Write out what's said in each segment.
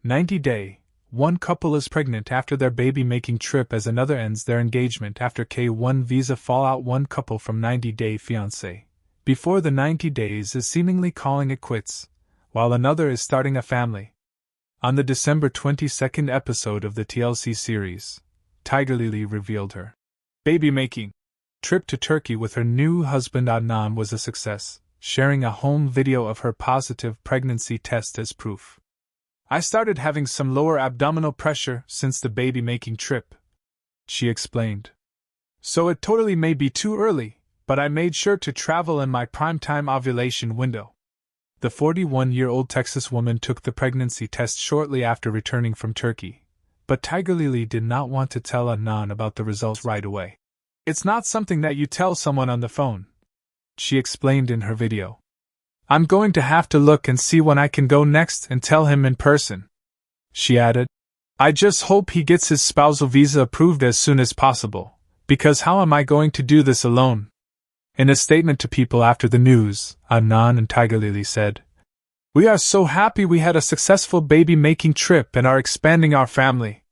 90-day. One couple is pregnant after their baby-making trip as another ends their engagement after K1 visa fallout. One couple from 90-day fiancé, before the 90 days, is seemingly calling it quits, while another is starting a family. On the December 22nd episode of the TLC series, Tigerlily revealed her baby-making trip to Turkey with her new husband Adnan was a success, sharing a home video of her positive pregnancy test as proof. "I started having some lower abdominal pressure since the baby-making trip," she explained. "So it totally may be too early, but I made sure to travel in my primetime ovulation window." The 41-year-old Texas woman took the pregnancy test shortly after returning from Turkey, but Tigerlily did not want to tell Adnan about the results right away. "It's not something that you tell someone on the phone," she explained in her video. "I'm going to have to look and see when I can go next and tell him in person," she added. "I just hope he gets his spousal visa approved as soon as possible, because how am I going to do this alone?" In a statement to people after the news, Adnan and Tigerlily said, "We are so happy we had a successful baby-making trip and are expanding our family,"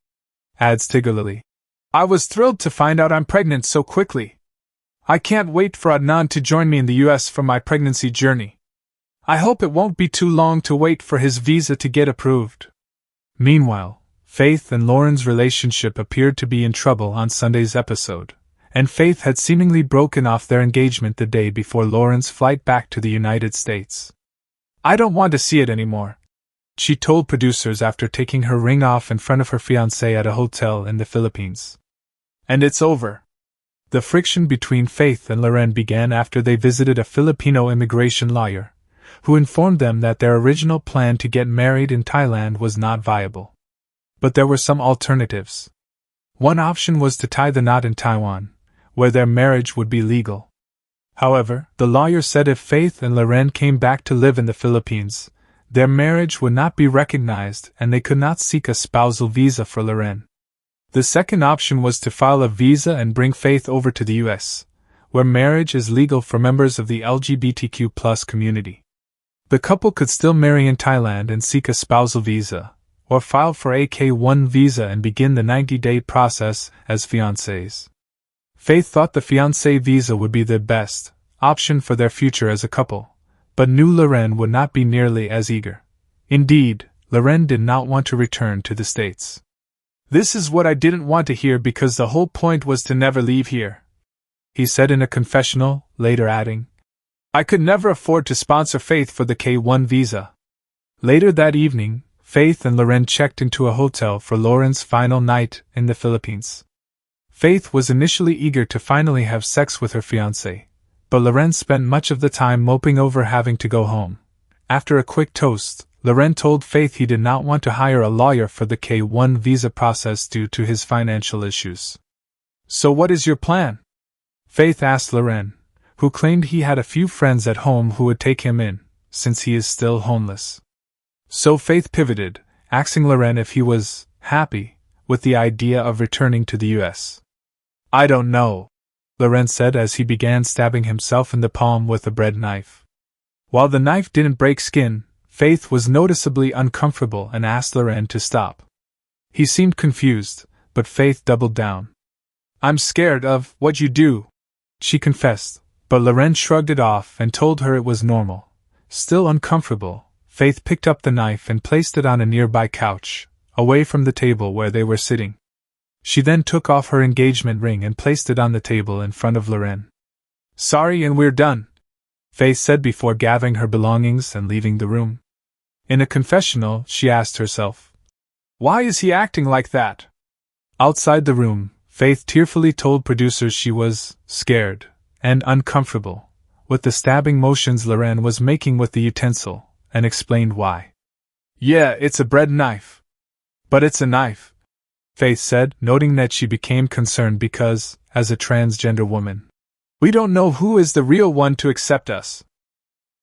adds Tigerlily. "I was thrilled to find out I'm pregnant so quickly. I can't wait for Adnan to join me in the US for my pregnancy journey. I hope it won't be too long to wait for his visa to get approved." Meanwhile, Faith and Lauren's relationship appeared to be in trouble on Sunday's episode, and Faith had seemingly broken off their engagement the day before Lauren's flight back to the United States. "I don't want to see it anymore," she told producers after taking her ring off in front of her fiancé at a hotel in the Philippines. "And it's over." The friction between Faith and Lauren began after they visited a Filipino immigration lawyer, who informed them that their original plan to get married in Thailand was not viable. But there were some alternatives. One option was to tie the knot in Taiwan, where their marriage would be legal. However, the lawyer said if Faith and Lauren came back to live in the Philippines, their marriage would not be recognized and they could not seek a spousal visa for Lauren. The second option was to file a visa and bring Faith over to the US, where marriage is legal for members of the LGBTQ+ community. The couple could still marry in Thailand and seek a spousal visa, or file for a K1 visa and begin the 90-day process as fiancés. Faith thought the fiancé visa would be the best option for their future as a couple, but knew Lauren would not be nearly as eager. Indeed, Lauren did not want to return to the States. "This is what I didn't want to hear because the whole point was to never leave here," he said in a confessional, later adding, "I could never afford to sponsor Faith for the K1 visa." Later that evening, Faith and Lauren checked into a hotel for Lauren's final night in the Philippines. Faith was initially eager to finally have sex with her fiancé, but Lauren spent much of the time moping over having to go home. After a quick toast, Lauren told Faith he did not want to hire a lawyer for the K1 visa process due to his financial issues. "So what is your plan?" Faith asked Lauren, who claimed he had a few friends at home who would take him in, since he is still homeless. So Faith pivoted, asking Lauren if he was happy with the idea of returning to the US. "I don't know," Lauren said as he began stabbing himself in the palm with a bread knife. While the knife didn't break skin, Faith was noticeably uncomfortable and asked Lauren to stop. He seemed confused, but Faith doubled down. "I'm scared of what you do," she confessed, but Lauren shrugged it off and told her it was normal. Still uncomfortable, Faith picked up the knife and placed it on a nearby couch, away from the table where they were sitting. She then took off her engagement ring and placed it on the table in front of Lauren. "Sorry, and we're done," Faith said before gathering her belongings and leaving the room. In a confessional, she asked herself, "Why is he acting like that?" Outside the room, Faith tearfully told producers she was scared and uncomfortable with the stabbing motions Lauren was making with the utensil, and explained why. "Yeah, it's a bread knife. But it's a knife," Faith said, noting that she became concerned because, as a transgender woman, "We don't know who is the real one to accept us."